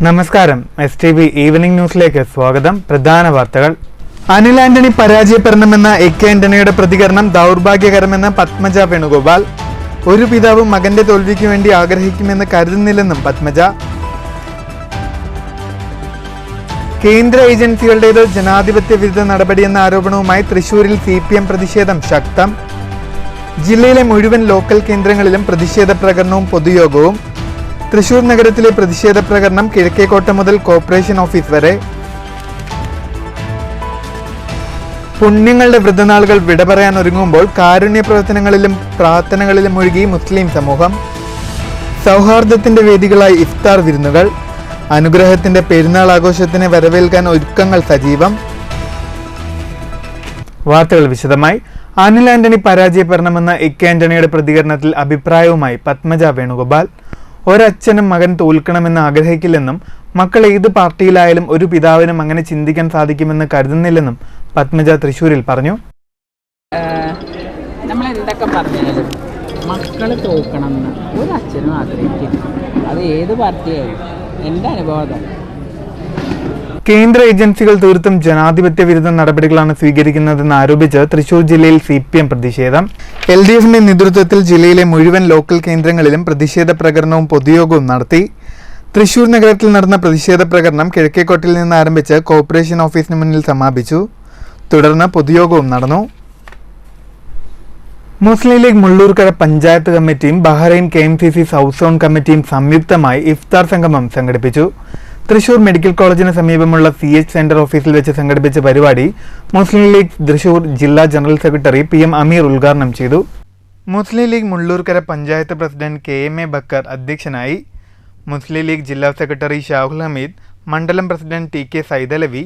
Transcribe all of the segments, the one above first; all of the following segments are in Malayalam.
നമസ്കാരം. STV ഈവനിംഗ് ന്യൂസിലേക്ക് സ്വാഗതം. പ്രധാന വാർത്തകൾ. അനിൽ ആന്റണി പരാജയപ്പെടണമെന്ന AK ആന്റണിയുടെ പ്രതികരണം ദൗർഭാഗ്യകരമെന്ന് പത്മജ വേണുഗോപാൽ. ഒരു പിതാവും മകന്റെ തോൽവിക്ക് വേണ്ടി ആഗ്രഹിക്കുമെന്ന് കരുതുന്നില്ലെന്നും പത്മജ. കേന്ദ്ര ഏജൻസികളുടേത് ജനാധിപത്യ വിരുദ്ധ നടപടിയെന്ന ആരോപണവുമായി തൃശൂരിൽ CPM പ്രതിഷേധം ശക്തം. ജില്ലയിലെ മുഴുവൻ ലോക്കൽ കേന്ദ്രങ്ങളിലും പ്രതിഷേധ പ്രകടനവും പൊതുയോഗവും. തൃശൂർ നഗരത്തിലെ പ്രതിഷേധ പ്രകടനം കിഴക്കേക്കോട്ട മുതൽ കോർപ്പറേഷൻ ഓഫീസ് വരെ. പുണ്യങ്ങളുടെ വ്രതനാളുകൾ വിട പറയാൻ ഒരുങ്ങുമ്പോൾ കാരുണ്യ പ്രവർത്തനങ്ങളിലും പ്രാർത്ഥനകളിലും മുഴുകി മുസ്ലിം സമൂഹം. സൗഹാർദ്ദത്തിന്റെ വേദികളായി ഇഫ്താർ വിരുന്നുകൾ. അനുഗ്രഹത്തിന്റെ പെരുന്നാൾ ആഘോഷത്തിന് വരവേൽക്കാൻ ഒരുക്കങ്ങൾ സജീവം. വാർത്തകൾ വിശദമായി. അനിൽ ആന്റണി പരാജയപ്പെടണമെന്ന AK ആന്റണിയുടെ പ്രതികരണത്തിൽ അഭിപ്രായവുമായി പത്മജ വേണുഗോപാൽ. ഒരച്ഛനും മകൻ തോൽക്കണമെന്ന് ആഗ്രഹിക്കില്ലെന്നും മക്കൾ ഏത് പാർട്ടിയിലായാലും ഒരു പിതാവിനും അങ്ങനെ ചിന്തിക്കാൻ സാധിക്കുമെന്ന് കരുതുന്നില്ലെന്നും പത്മജ തൃശ്ശൂരിൽ പറഞ്ഞു. നമ്മൾ എന്തൊക്കെ പറഞ്ഞാലും മക്കൾ തോൽക്കണമെന്ന് ഒരച്ഛനും ആഗ്രഹിക്കില്ല. അത് ഏത് പാർട്ടിയായാലും. എൻ്റെ അനുഭവം. കേന്ദ്ര ഏജൻസികൾ തീർത്തും ജനാധിപത്യ വിരുദ്ധ നടപടികളാണ് സ്വീകരിക്കുന്നതെന്ന് ആരോപിച്ച് തൃശൂർ ജില്ലയിൽ CPM പ്രതിഷേധം. LDFിന്റെ നേതൃത്വത്തിൽ ജില്ലയിലെ മുഴുവൻ ലോക്കൽ കേന്ദ്രങ്ങളിലും പ്രതിഷേധ പ്രകടനവും പൊതുയോഗവും നടത്തി. തൃശൂർ നഗരത്തിൽ നടന്ന പ്രതിഷേധ പ്രകടനം കിഴക്കേക്കോട്ടയിൽ നിന്ന് ആരംഭിച്ച് കോർപ്പറേഷൻ ഓഫീസിന് മുന്നിൽ സമാപിച്ചു. തുടർന്ന് പൊതുയോഗവും നടന്നു. മുസ്ലിം ലീഗ് മുള്ളൂർക്കര പഞ്ചായത്ത് കമ്മിറ്റിയും ബഹ്റൈൻ KMCC സൗത്ത് സോൺ കമ്മിറ്റിയും സംയുക്തമായി ഇഫ്താർ സംഗമം സംഘടിപ്പിച്ചു. തൃശൂർ മെഡിക്കൽ കോളേജിന് സമീപമുള്ള CH സെന്റർ ഓഫീസിൽ വെച്ച് സംഘടിപ്പിച്ച പരിപാടി മുസ്ലിം ലീഗ് തൃശൂർ ജില്ലാ ജനറൽ സെക്രട്ടറി PM അമീർ ഉദ്ഘാടനം ചെയ്തു. മുസ്ലിം ലീഗ് മുള്ളൂർക്കര പഞ്ചായത്ത് പ്രസിഡന്റ് KMA ബക്കർ അധ്യക്ഷനായി. മുസ്ലിം ലീഗ് ജില്ലാ സെക്രട്ടറി ഷാഹുൽ ഹമീദ്, മണ്ഡലം president TK Saidalavi,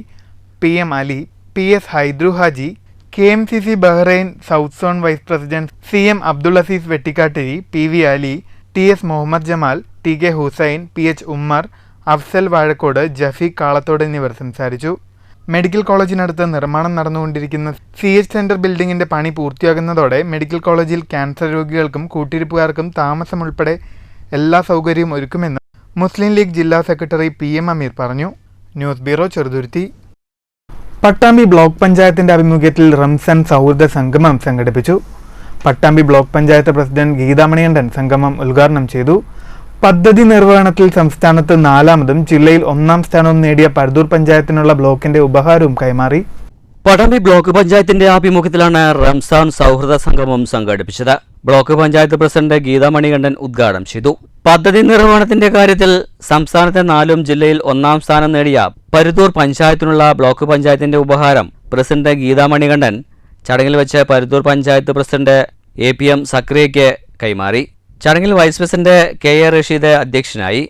PM Ali, PS Haidru Haji, KMCC Bahrain south zone vice president CM Abdul Azeez Vettikkattiri, PV Ali, TS Muhammad Jamal, TK Hussain, PH Ummer, Afsal Vazhakkode, Jafeekh Kalathode എന്നിവർ സംസാരിച്ചു. മെഡിക്കൽ കോളേജിനടുത്ത് നിർമ്മാണം നടന്നുകൊണ്ടിരിക്കുന്ന CH സെന്റർ ബിൽഡിംഗിന്റെ പണി പൂർത്തിയാകുന്നതോടെ മെഡിക്കൽ കോളേജിൽ ക്യാൻസർ രോഗികൾക്കും കൂട്ടിരിപ്പുകാർക്കും താമസം ഉൾപ്പെടെ എല്ലാ സൗകര്യവും ഒരുക്കുമെന്ന് മുസ്ലിം ലീഗ് ജില്ലാ സെക്രട്ടറി PM അമീർ പറഞ്ഞു. News bureau, Cheruthuruthy. Pattambi block പഞ്ചായത്തിന്റെ ആഭിമുഖ്യത്തിൽ റംസാൻ സൗഹൃദ സംഗമം സംഘടിപ്പിച്ചു. പട്ടാമ്പി ബ്ലോക്ക് പഞ്ചായത്ത് പ്രസിഡന്റ് ഗീതാമണികണ്ഠൻ സംഗമം ഉദ്ഘാടനം ചെയ്തു. പദ്ധതി നിർവഹണത്തിൽ സംസ്ഥാനത്ത് 4ാമതും ജില്ലയിൽ 1ാം സ്ഥാനവും നേടിയ പരദൂർ പഞ്ചായത്തിനുള്ള ബ്ലോക്കിന്റെ ഉപഹാരവും കൈമാറി. പട്ടാമ്പി ബ്ലോക്ക് പഞ്ചായത്തിന്റെ ആഭിമുഖ്യത്തിലാണ് റംസാൻ സൗഹൃദ സംഗമം സംഘടിപ്പിച്ചത്. ബ്ലോക്ക് പഞ്ചായത്ത് പ്രസിഡന്റ് ഗീതാമണികണ്ഠൻ ഉദ്ഘാടനം ചെയ്തു. പദ്ധതി നിർവഹണത്തിന്റെ കാര്യത്തിൽ സംസ്ഥാനത്തെ 4ും ജില്ലയിൽ 1ാം സ്ഥാനം നേടിയ പരുത്തൂർ പഞ്ചായത്തിനുള്ള ബ്ലോക്ക് പഞ്ചായത്തിന്റെ ഉപഹാരം പ്രസിഡന്റ് ഗീതാമണികണ്ഠൻ ചടങ്ങിൽ വെച്ച് പരുത്തൂർ പഞ്ചായത്ത് പ്രസിഡന്റ് APM സക്രിയയ്ക്ക് കൈമാറി. ചടങ്ങിൽ വൈസ് പ്രസിഡന്റ് KA റഷീദ് അധ്യക്ഷനായി.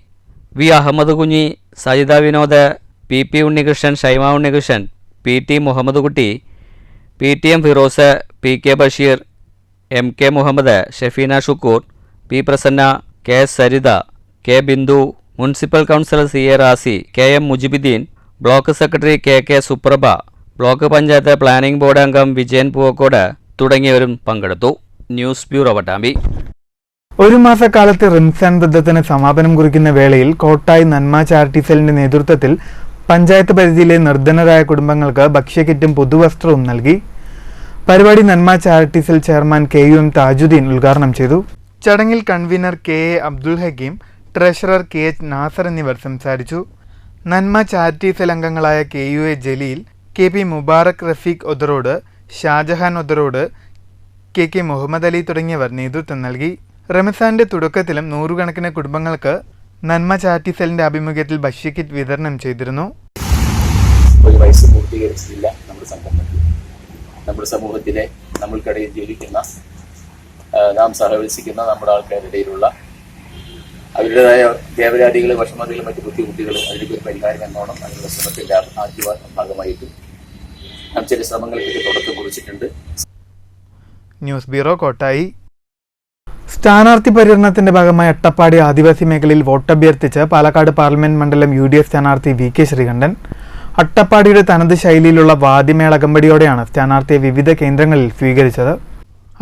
V അഹമ്മദ് കുഞ്ഞി, Sajitha Vinod, PP Unnikrishnan, Shaima Unnikrishnan, PT Muhammad Kutty, PTM Firoz, PK Basheer, MK Muhammad, Shefeena Shukkoor, P Prasanna, KS Saritha, K Bindu, municipal councillor CA Razi, KM Mujeebuddin, block secretary KK Suprabha, block panchayat planning board അംഗം വിജയൻ പൂവക്കോട് തുടങ്ങിയവരും പങ്കെടുത്തു. News bureau, Pattambi. ഒരു മാസക്കാലത്ത് റംസാൻ വ്രതത്തിന് സമാപനം കുറിക്കുന്ന വേളയിൽ കോട്ടായി നന്മ ചാരിറ്റി സെല്ലിന്റെ നേതൃത്വത്തിൽ പഞ്ചായത്ത് പരിധിയിലെ നിർധനരായ കുടുംബങ്ങൾക്ക് ഭക്ഷ്യക്കിറ്റും പുതുവസ്ത്രവും നൽകി. പരിപാടി Nanma charity cell chairman KUM Thajuddeen ഉദ്ഘാടനം ചെയ്തു. ചടങ്ങിൽ convener KA Abdul Hakeem, treasurer KH Nasar എന്നിവർ സംസാരിച്ചു. നന്മ ചാരിറ്റി സെൽ അംഗങ്ങളായ KUA Jaleel, KP Mubarak Rafeeq Otharode, Shajahan Otharode, KK Muhammad Ali തുടങ്ങിയവർ നേതൃത്വം നൽകി. റമസാന്റെ തുടക്കത്തിലും 100 കണക്കിന് കുടുംബങ്ങൾക്ക് നന്മ ചാരിറ്റി സെല്ലിന്റെ ആഭിമുഖ്യത്തിൽ ഭക്ഷ്യക്കിറ്റ് വിതരണം ചെയ്തിരുന്നു. ഒരു വയസ്സ് പൂർത്തീകരിച്ചിട്ടില്ല നമ്മുടെ സംഘടനയ്ക്ക്. നമ്മുടെ സമൂഹത്തിലെ നമ്മൾക്കിടയിൽ ജീവിക്കുന്ന നാം സഹവസിക്കുന്ന നമ്മുടെ ആൾക്കാരുടെ ഇടയിലുള്ള അവരുടേതായ ദേവരാദികളും വിഷമതകളും മറ്റു ബുദ്ധിമുട്ടുകളും അതിലേക്ക് ഒരു പരിഹാരം എന്നോണം അതിനുള്ള ശ്രമത്തിന്റെ ആദ്യ ഭാഗമായിട്ടും നാം ചില ശ്രമങ്ങൾക്ക് തുടക്കം കുറിച്ചിട്ടുണ്ട്. News bureau, Kottayi. സ്ഥാനാർത്ഥി പര്യടനത്തിന്റെ ഭാഗമായി അട്ടപ്പാടി ആദിവാസി മേഖലയിൽ വോട്ടഭ്യർത്ഥിച്ച് പാലക്കാട് പാർലമെന്റ് മണ്ഡലം UDF സ്ഥാനാർത്ഥി VK ശ്രീകണ്ഠൻ. അട്ടപ്പാടിയുടെ തനത് ശൈലിയിലുള്ള വാദ്യമേള അകമ്പടിയോടെയാണ് സ്ഥാനാർത്ഥിയെ വിവിധ കേന്ദ്രങ്ങളിൽ സ്വീകരിച്ചത്.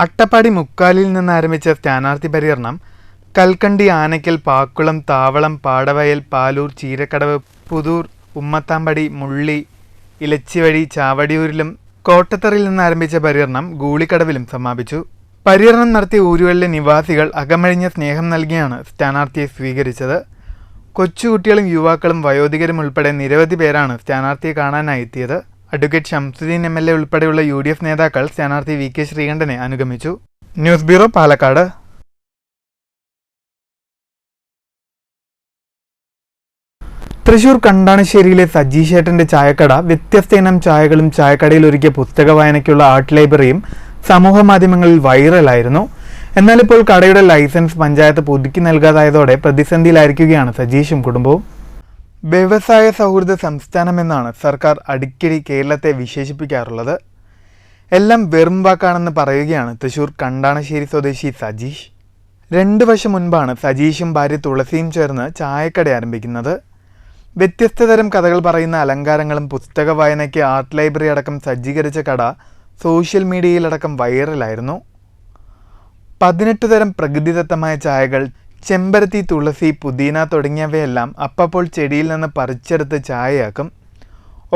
അട്ടപ്പാടി മുക്കാലിൽ നിന്ന് ആരംഭിച്ച സ്ഥാനാർത്ഥി പര്യടനം കൽക്കണ്ടി, ആനയ്ക്കൽ, പാക്കുളം, താവളം, പാടവയൽ, പാലൂർ, ചീരക്കടവ്, പുതൂർ, ഉമ്മത്താമ്പടി, മുള്ളി, ഇലച്ചിവഴി, ചാവടിയൂരിലും കോട്ടത്തറയിൽ നിന്ന് ആരംഭിച്ച പര്യടനം ഗൂളിക്കടവിലും സമാപിച്ചു. പര്യടനം നടത്തിയ ഊരുകളിലെ നിവാസികൾ അകമഴിഞ്ഞ സ്നേഹം നൽകിയാണ് സ്ഥാനാർത്ഥിയെ സ്വീകരിച്ചത്. കൊച്ചുകുട്ടികളും യുവാക്കളും വയോധികരും ഉൾപ്പെടെ നിരവധി പേരാണ് സ്ഥാനാർത്ഥിയെ കാണാനായി എത്തിയത്. അഡ്വക്കേറ്റ് ഷംസുദ്ദീൻ MLA ഉൾപ്പെടെയുള്ള UDF നേതാക്കൾ സ്ഥാനാർത്ഥി VK ശ്രീകണ്ഠനെ അനുഗമിച്ചു. News bureau, Palakkad. തൃശൂർ കണ്ടാണശ്ശേരിയിലെ സജീഷേട്ടന്റെ ചായക്കട വ്യത്യസ്ത ഇനം ചായകളും ചായക്കടയിൽ ഒരുക്കിയ പുസ്തക വായനയ്ക്കുള്ള ആർട്ട് ലൈബ്രറിയും സമൂഹ മാധ്യമങ്ങളിൽ വൈറലായിരുന്നു. എന്നാൽ ഇപ്പോൾ കടയുടെ ലൈസൻസ് പഞ്ചായത്ത് പുതുക്കി നൽകാതായതോടെ പ്രതിസന്ധിയിലായിരിക്കുകയാണ് സജീഷും കുടുംബവും. വ്യവസായ സൗഹൃദ സംസ്ഥാനമെന്നാണ് സർക്കാർ അടിക്കടി കേരളത്തെ വിശേഷിപ്പിക്കാറുള്ളത്. എല്ലാം വെറും വാക്കാണെന്ന് പറയുകയാണ് തൃശൂർ കണ്ടാണശ്ശേരി സ്വദേശി സജീഷ്. 2 വർഷം മുൻപാണ് സജീഷും ഭാര്യ തുളസിയും ചേർന്ന് ചായക്കട ആരംഭിക്കുന്നത്. വ്യത്യസ്ത തരം കഥകൾ പറയുന്ന അലങ്കാരങ്ങളും പുസ്തക വായനയ്ക്ക് ആർട്ട് ലൈബ്രറി അടക്കം സജ്ജീകരിച്ച കട സോഷ്യൽ മീഡിയയിലടക്കം വൈറലായിരുന്നു. 18 തരം പ്രകൃതിദത്തമായ ചായകൾ, ചെമ്പരത്തി, തുളസി, പുതിന തുടങ്ങിയവയെല്ലാം അപ്പോൾ ചെടിയിൽ നിന്ന് പറിച്ചെടുത്ത് ചായയാക്കും.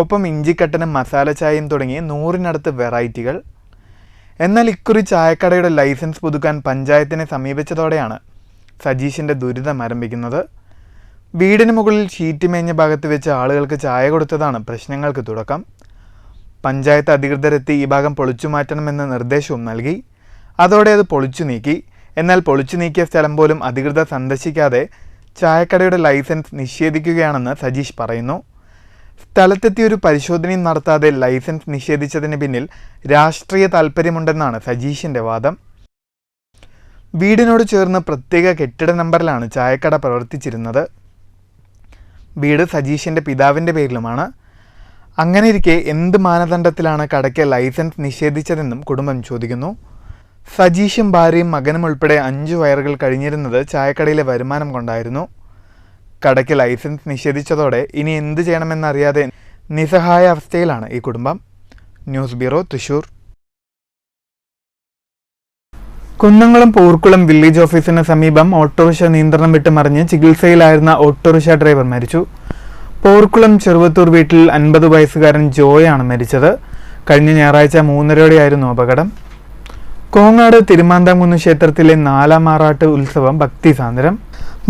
ഒപ്പം ഇഞ്ചിക്കട്ടനും മസാല ചായയും തുടങ്ങി 100-നടുത്ത് വെറൈറ്റികൾ. എന്നാൽ ഇക്കുറി ചായക്കടയുടെ ലൈസൻസ് പുതുക്കാൻ പഞ്ചായത്തിനെ സമീപിച്ചതോടെയാണ് സജീഷിൻ്റെ ദുരിതം ആരംഭിക്കുന്നത്. വീടിന് മുകളിൽ ഷീറ്റ് മേഞ്ഞ ഭാഗത്ത് വെച്ച് ആളുകൾക്ക് ചായ കൊടുത്തതാണ് പ്രശ്നങ്ങൾക്ക് തുടക്കം. പഞ്ചായത്ത് അധികൃതരെത്തി ഈ ഭാഗം പൊളിച്ചു മാറ്റണമെന്ന നിർദ്ദേശവും നൽകി. അതോടെ അത് പൊളിച്ചു നീക്കി. എന്നാൽ പൊളിച്ചു നീക്കിയ സ്ഥലം പോലും അധികൃതർ സന്ദർശിക്കാതെ ചായക്കടയുടെ ലൈസൻസ് നിഷേധിക്കുകയാണെന്ന് സജീഷ് പറയുന്നു. സ്ഥലത്തെത്തി ഒരു പരിശോധനയും നടത്താതെ ലൈസൻസ് നിഷേധിച്ചതിന് പിന്നിൽ രാഷ്ട്രീയ താൽപ്പര്യമുണ്ടെന്നാണ് സജീഷിൻ്റെ വാദം. വീടിനോട് ചേർന്ന് പ്രത്യേക കെട്ടിട നമ്പറിലാണ് ചായക്കട പ്രവർത്തിച്ചിരുന്നത്. വീട് സജീഷിൻ്റെ പിതാവിൻ്റെ പേരിലുമാണ്. അങ്ങനെയിരിക്കെ എന്ത് മാനദണ്ഡത്തിലാണ് കടയ്ക്ക് ലൈസൻസ് നിഷേധിച്ചതെന്നും കുടുംബം ചോദിക്കുന്നു. സജീഷും ഭാര്യയും മകനും ഉൾപ്പെടെ 5 വയറുകൾ കഴിഞ്ഞിരുന്നത് ചായക്കടയിലെ വരുമാനം കൊണ്ടായിരുന്നു. കടയ്ക്ക് ലൈസൻസ് നിഷേധിച്ചതോടെ ഇനി എന്ത് ചെയ്യണമെന്നറിയാതെ നിസ്സഹായ അവസ്ഥയിലാണ് ഈ കുടുംബം. News bureau, Thrissur. Kunnamkulam Poorkulam village ഓഫീസിന് സമീപം ഓട്ടോറിക്ഷ നിയന്ത്രണം വിട്ട് മറിഞ്ഞ് ചികിത്സയിലായിരുന്ന ഓട്ടോറിക്ഷ ഡ്രൈവർ മരിച്ചു. പോർക്കുളം ചെറുവത്തൂർ വീട്ടിൽ 50 വയസ്സുകാരൻ ജോയാണ് മരിച്ചത്. കഴിഞ്ഞ ഞായറാഴ്ച 3:30യോടെയായിരുന്നു അപകടം. കോങ്ങാട് തിരുമാന്താംകുന്ന് ക്ഷേത്രത്തിലെ 4ാം ആറാട്ട് ഉത്സവം ഭക്തിസാന്ദ്രം.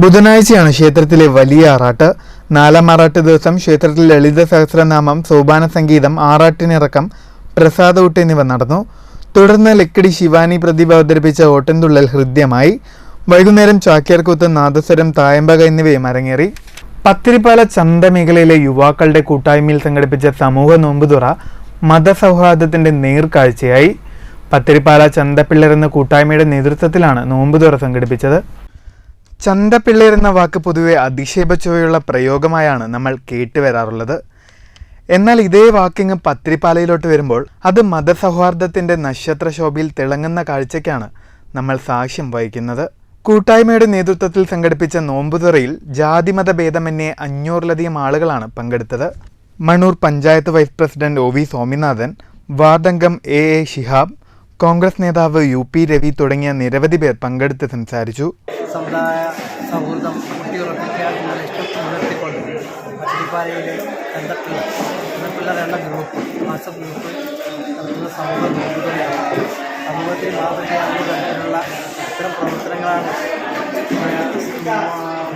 ബുധനാഴ്ചയാണ് ക്ഷേത്രത്തിലെ വലിയ ആറാട്ട്. 4ാം ആറാട്ട് ദിവസം ക്ഷേത്രത്തിൽ ലളിത സഹസ്രനാമം, സോപാന സംഗീതം, ആറാട്ടിനിറക്കം, പ്രസാദൂട്ട് എന്നിവ നടന്നു. തുടർന്ന് ലക്കിടി ശിവാനി പ്രതിഭ അവതരിപ്പിച്ച ഓട്ടൻതുള്ളൽ ഹൃദ്യമായി. വൈകുന്നേരം ചാക്യാർകൂത്ത്, നാദസ്വരം, തായമ്പക എന്നിവയും അരങ്ങേറി. പത്തിരിപ്പാല ചന്ത മേഖലയിലെ യുവാക്കളുടെ കൂട്ടായ്മയിൽ സംഘടിപ്പിച്ച സമൂഹ നോമ്പുതുറ മതസൗഹാർദ്ദത്തിന്റെ നേർക്കാഴ്ചയായി. പത്തിരിപ്പാല ചന്തപ്പിള്ളർ എന്ന കൂട്ടായ്മയുടെ നേതൃത്വത്തിലാണ് നോമ്പുതുറ സംഘടിപ്പിച്ചത്. ചന്തപ്പിള്ളർ എന്ന വാക്ക് പൊതുവെ അധിക്ഷേപച്ചുവയുള്ള പ്രയോഗമായാണ് നമ്മൾ കേട്ടുവരാറുള്ളത്. എന്നാൽ ഇതേ വാക്കിങ് പത്തിരിപ്പാലയിലോട്ട് വരുമ്പോൾ അത് മതസൗഹാർദ്ദത്തിന്റെ നക്ഷത്ര ശോഭയിൽ തിളങ്ങുന്ന കാഴ്ചയ്ക്കാണ് നമ്മൾ സാക്ഷ്യം വഹിക്കുന്നത്. കൂട്ടായ്മയുടെ നേതൃത്വത്തിൽ സംഘടിപ്പിച്ച നോമ്പുതുറയിൽ ജാതിമത ഭേദമന്യേ 500-ലധികം ആളുകളാണ് പങ്കെടുത്തത്. Mannur panchayat vice president OV Swaminathan, വാർഡംഗം AA ഷിഹാബ്, കോൺഗ്രസ് നേതാവ് UP രവി തുടങ്ങിയ നിരവധി പേർ പങ്കെടുത്ത് സംസാരിച്ചു. സമുദായ സൗഹൃദം ഊട്ടിയുറപ്പിക്കുക എന്ന ലക്ഷ്യം മുൻനിർത്തിക്കൊണ്ട് പത്തിരിപ്പാലയിലെ ചന്തപ്പിള്ളർ എന്ന ഗ്രൂപ്പ്, വാട്സപ്പ് ഗ്രൂപ്പ് നടത്തുന്ന സമൂഹ നോമ്പുതുറയാണ്. സമൂഹത്തിൽ മാതൃകയാകുന്ന തരത്തിലുള്ള ഇത്തരം പ്രവർത്തനങ്ങളാണ്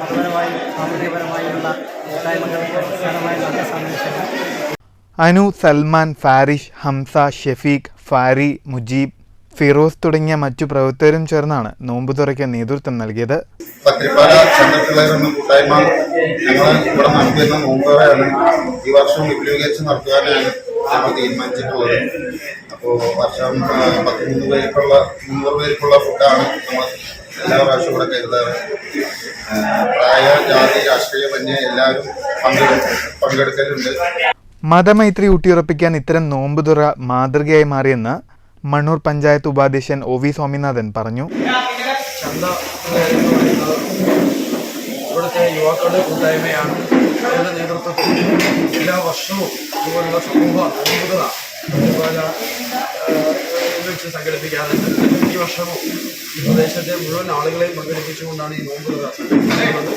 മതപരമായും സാമൂഹികപരമായുള്ള കൂട്ടായ്മകൾക്ക് അടിസ്ഥാനമായി നല്ല സന്ദേശങ്ങൾ. അനു, സൽമാൻ, ഫാരിഷ്, ഹംസ, ഷെഫീഖ്, ഫാരി, മുജീബ്, ഫിറോസ് തുടങ്ങിയ മറ്റു പ്രവർത്തകരും ചേർന്നാണ് നോമ്പുതുറയ്ക്ക് നേതൃത്വം നൽകിയത്. പത്തിരിപ്പാല ചന്തപ്പിള്ളർ എന്ന കൂട്ടായ്മ ഞങ്ങൾ ഇവിടെ നടത്തുന്ന നോമ്പുതുറയാണ് ഈ വർഷം വിപുലീകരിച്ച് നടത്തുവാനാണ് ഞങ്ങൾ തീരുമാനിച്ചിട്ടുള്ളത്. അപ്പോൾ വർഷം 13 പേർക്കുള്ള ഫുഡാണ് നമ്മൾ എല്ലാ പ്രാവശ്യവും ഇവിടെ കരുതാറ്. പ്രായ, ജാതി, രാഷ്ട്രീയമന്യേ എല്ലാവരും പങ്കെടുക്കലുണ്ട്. മതമൈത്രി ഊട്ടിയുറപ്പിക്കാൻ ഇത്തരം നോമ്പുതുറ മാതൃകയായി മാറിയെന്ന് മണ്ണൂർ പഞ്ചായത്ത് ഉപാധ്യക്ഷൻ OV സ്വാമിനാഥൻ പറഞ്ഞു. ചന്ത ഇവിടുത്തെ യുവാക്കളുടെ കൂട്ടായ്മയാണ്. അവരുടെ നേതൃത്വത്തിൽ എല്ലാ വർഷവും ഇതുപോലുള്ള സമൂഹ നോമ്പുതുറ പല വെച്ച് സംഘടിപ്പിക്കാറുണ്ട്. ഈ വർഷവും ഈ പ്രദേശത്തെ മുഴുവൻ ആളുകളെയും പങ്കെടുപ്പിച്ചുകൊണ്ടാണ് ഈ നോമ്പ് തുറ സംഘടിപ്പിക്കുന്നത്.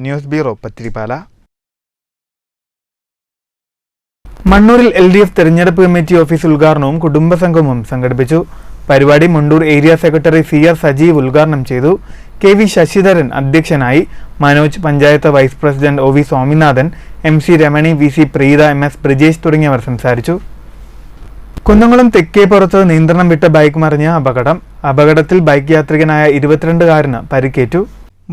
News bureau Pathirippala. മണ്ണൂരിൽ LDF തെരഞ്ഞെടുപ്പ് കമ്മിറ്റി ഓഫീസ് ഉദ്ഘാടനവും കുടുംബസംഗമവും സംഘടിപ്പിച്ചു. പരിപാടി Mundur area secretary CR Sajeev ഉദ്ഘാടനം ചെയ്തു. KV ശശിധരൻ അധ്യക്ഷനായി. Manoj panchayat vice president OV Swaminathan, MC Ramani, VC Preetha, MS Brijesh തുടങ്ങിയവർ സംസാരിച്ചു. കുന്നംകുളം തെക്കേപ്പുറത്ത് നിയന്ത്രണം വിട്ട ബൈക്ക് മറിഞ്ഞ അപകടത്തിൽ ബൈക്ക് യാത്രികനായ 22-കാരന് പരിക്കേറ്റു.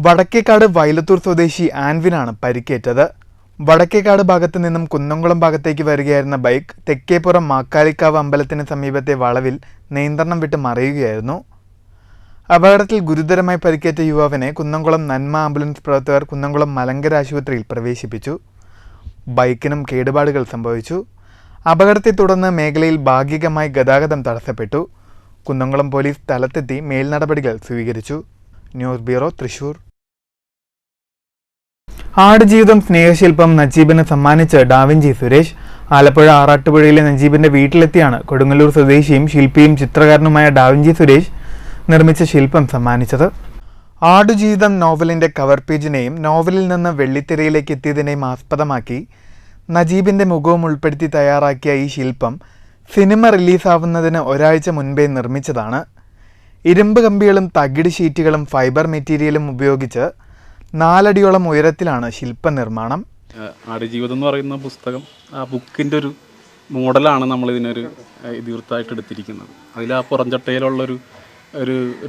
വടക്കേക്കാട് വൈലത്തൂർ സ്വദേശി ആൻവിനാണ് പരിക്കേറ്റത്. വടക്കേക്കാട് ഭാഗത്തു നിന്നും കുന്നംകുളം ഭാഗത്തേക്ക് വരികയായിരുന്ന ബൈക്ക് തെക്കേപ്പുറം മാക്കാലിക്കാവ് അമ്പലത്തിന് സമീപത്തെ വളവിൽ നിയന്ത്രണം വിട്ട് മറിയുകയായിരുന്നു. അപകടത്തിൽ ഗുരുതരമായി പരിക്കേറ്റ യുവാവിനെ കുന്നംകുളം നന്മ ആംബുലൻസ് പ്രവർത്തകർ കുന്നംകുളം മലങ്കര ആശുപത്രിയിൽ പ്രവേശിപ്പിച്ചു. ബൈക്കിനും കേടുപാടുകൾ സംഭവിച്ചു. അപകടത്തെ തുടർന്ന് മേഖലയിൽ ഭാഗികമായി ഗതാഗതം തടസ്സപ്പെട്ടു. കുന്നംകുളം പോലീസ് സ്ഥലത്തെത്തി മേൽനടപടികൾ സ്വീകരിച്ചു. News bureau Thrissur. ആടുജീവിതം സ്നേഹശില്പം നജീബിന് സമ്മാനിച്ച് ഡാവിഞ്ചി സുരേഷ്. ആലപ്പുഴ ആറാട്ടുപുഴയിലെ നജീബിന്റെ വീട്ടിലെത്തിയാണ് കൊടുങ്ങല്ലൂർ സ്വദേശിയും ശില്പിയും ചിത്രകാരനുമായ ഡാവിഞ്ചി സുരേഷ് നിർമ്മിച്ച ശില്പം സമ്മാനിച്ചത്. ആടുജീവിതം നോവലിന്റെ കവർ പേജിനെയും നോവലിൽ നിന്ന് വെള്ളിത്തിരയിലേക്ക് എത്തിയതിനെയും ആസ്പദമാക്കി നജീബിന്റെ മുഖവും ഉൾപ്പെടുത്തി തയ്യാറാക്കിയ ഈ ശില്പം സിനിമ റിലീസാവുന്നതിന് ഒരാഴ്ച മുൻപേ നിർമ്മിച്ചതാണ്. ഇരുമ്പ് കമ്പികളും തകിട് ഷീറ്റുകളും ഫൈബർ മെറ്റീരിയലും ഉപയോഗിച്ച് 4 അടിയോളം ഉയരത്തിലാണ് ശില്പനിർമ്മാണം. ആടുജീവിതം എന്ന് പറയുന്ന പുസ്തകം, ആ ബുക്കിൻ്റെ ഒരു മോഡലാണ് നമ്മൾ ഇതിനൊരു ഇതിവൃത്തായിട്ട് എടുത്തിരിക്കുന്നത്. അതിൽ ആ പുറംചട്ടയിലുള്ളൊരു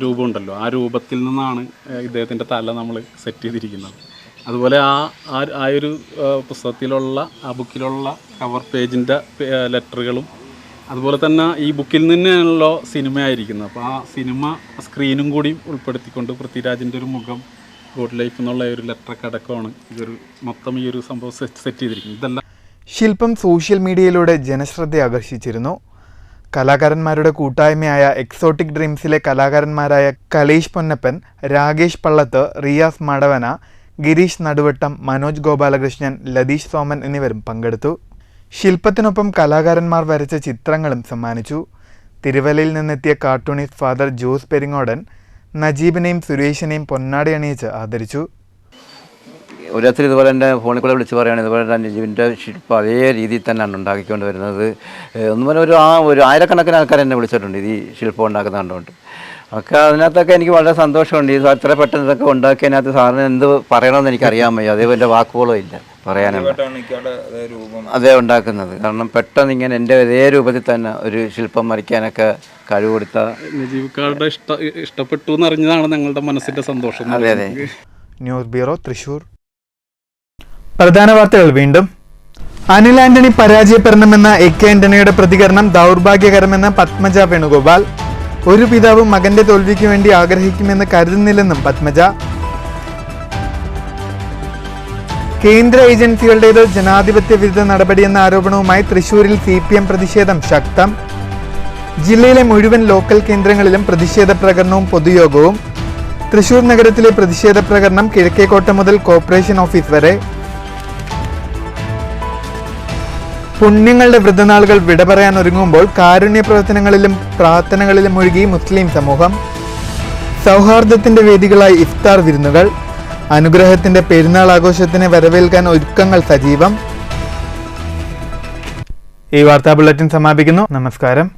രൂപമുണ്ടല്ലോ, ആ രൂപത്തിൽ നിന്നാണ് ഇദ്ദേഹത്തിൻ്റെ തല നമ്മൾ സെറ്റ് ചെയ്തിരിക്കുന്നത്. അതുപോലെ ആ ഒരു പുസ്തകത്തിലുള്ള ആ ബുക്കിലുള്ള കവർ പേജിൻ്റെ ലെറ്ററുകളും അതുപോലെ തന്നെ ഈ ബുക്കിൽ നിന്നാണല്ലോ സിനിമയായിരിക്കുന്നത്. അപ്പോൾ ആ സിനിമ സ്ക്രീനും കൂടി ഉൾപ്പെടുത്തിക്കൊണ്ട് പൃഥ്വിരാജിൻ്റെ ഒരു മുഖം, ഗോഡ് ലൈഫ് എന്നുള്ള ഒരു ലെറ്ററൊക്കെ അടക്കമാണ് ഇതൊരു മൊത്തം ഈ ഒരു സംഭവം സെറ്റ് ചെയ്തിരിക്കുന്നത്. ഇതെല്ലാം ശില്പം സോഷ്യൽ മീഡിയയിലൂടെ ജനശ്രദ്ധ ആകർഷിച്ചിരുന്നു. കലാകാരന്മാരുടെ കൂട്ടായ്മയായ എക്സോട്ടിക് ഡ്രീംസിലെ കലാകാരന്മാരായ കലേഷ് പൊന്നപ്പൻ, രാകേഷ് പള്ളത്ത്, റിയാസ് മടവന, ഗിരീഷ് നടുവട്ടം, മനോജ് ഗോപാലകൃഷ്ണൻ, ലതീഷ് സോമൻ എന്നിവരും പങ്കെടുത്തു. ശില്പത്തിനൊപ്പം കലാകാരന്മാർ വരച്ച ചിത്രങ്ങളും സമ്മാനിച്ചു. തിരുവല്ലയിൽ നിന്നെത്തിയ കാർട്ടൂണിസ്റ്റ് ഫാദർ ജോസ് പെരിങ്ങോടൻ നജീബിനെയും സുരേഷിനെയും പൊന്നാടി അണിയിച്ച് ആദരിച്ചു. ഓരോരുത്തർ ഇതുപോലെ തന്നെ ഫോണിൽ കൂടെ വിളിച്ച് പറയുകയാണ് ഇതുപോലെ തന്നെ നജീബിൻ്റെ ശില്പം അതേ രീതിയിൽ തന്നെയാണ് ഉണ്ടാക്കിക്കൊണ്ട് വരുന്നത്. ഒന്നും പറഞ്ഞാൽ ഒരു ആയിരക്കണക്കിന് ആൾക്കാർ എന്നെ വിളിച്ചിട്ടുണ്ട് ഈ ശില്പം ഉണ്ടാക്കുന്ന കണ്ടുകൊണ്ട്. ഒക്കെ അതിനകത്തൊക്കെ എനിക്ക് വളരെ സന്തോഷമുണ്ട്. ഈ എത്ര പെട്ടെന്ന് ഇതൊക്കെ ഉണ്ടാക്കിയതിനകത്ത് സാറിന് എന്ത് പറയണമെന്ന് എനിക്കറിയാൻ വയ്യ. അതേപോലെ വാക്കുകളോ ഇല്ല പറയാനുള്ള അതേ ഉണ്ടാക്കുന്നത്. കാരണം പെട്ടെന്ന് ഇങ്ങനെ എൻ്റെ അതേ രൂപത്തിൽ തന്നെ ഒരു ശില്പം വരയ്ക്കാനൊക്കെ കഴിവ് കൊടുത്ത നജീബിക്കാരുടെ ഇഷ്ടപ്പെട്ടു എന്നറിഞ്ഞതാണ് ഞങ്ങളുടെ മനസ്സിൻ്റെ സന്തോഷം. അതെ അതെ. News bureau Thrissur. പ്രധാന വാർത്തകൾ വീണ്ടും. അനിൽ ആന്റണി പരാജയപ്പെടണമെന്ന AK ആന്റണിയുടെ പ്രതികരണം ദൗർഭാഗ്യകരമെന്ന് പത്മജ വേണുഗോപാൽ. ഒരു പിതാവും മകന്റെ തോൽവിക്ക് വേണ്ടി ആഗ്രഹിക്കുമെന്ന് കരുതുന്നില്ലെന്നും പത്മജ. കേന്ദ്ര ഏജൻസികളുടേത് ജനാധിപത്യ വിരുദ്ധ നടപടിയെന്ന ആരോപണവുമായി തൃശൂരിൽ CPM പ്രതിഷേധം ശക്തം. ജില്ലയിലെ മുഴുവൻ ലോക്കൽ കേന്ദ്രങ്ങളിലും പ്രതിഷേധ പ്രകടനവും പൊതുയോഗവും. തൃശൂർ നഗരത്തിലെ പ്രതിഷേധ പ്രകടനം കിഴക്കേക്കോട്ട മുതൽ കോർപ്പറേഷൻ ഓഫീസ് വരെ. പുണ്യങ്ങളുടെ വ്രതനാളുകൾ വിട പറയാൻ ഒരുങ്ങുമ്പോൾ കാരുണ്യ പ്രവർത്തനങ്ങളിലും പ്രാർത്ഥനകളിലും മുഴുകി മുസ്ലിം സമൂഹം. സൗഹാർദ്ദത്തിന്റെ വേദികളായി ഇഫ്താർ വിരുന്നുകൾ. അനുഗ്രഹത്തിന്റെ പെരുന്നാൾ ആഘോഷത്തിനെ വരവേൽക്കാൻ ഒരുക്കങ്ങൾ സജീവം. ഈ വാർത്താ ബുള്ളറ്റിൻ സമാപിക്കുന്നു. നമസ്കാരം.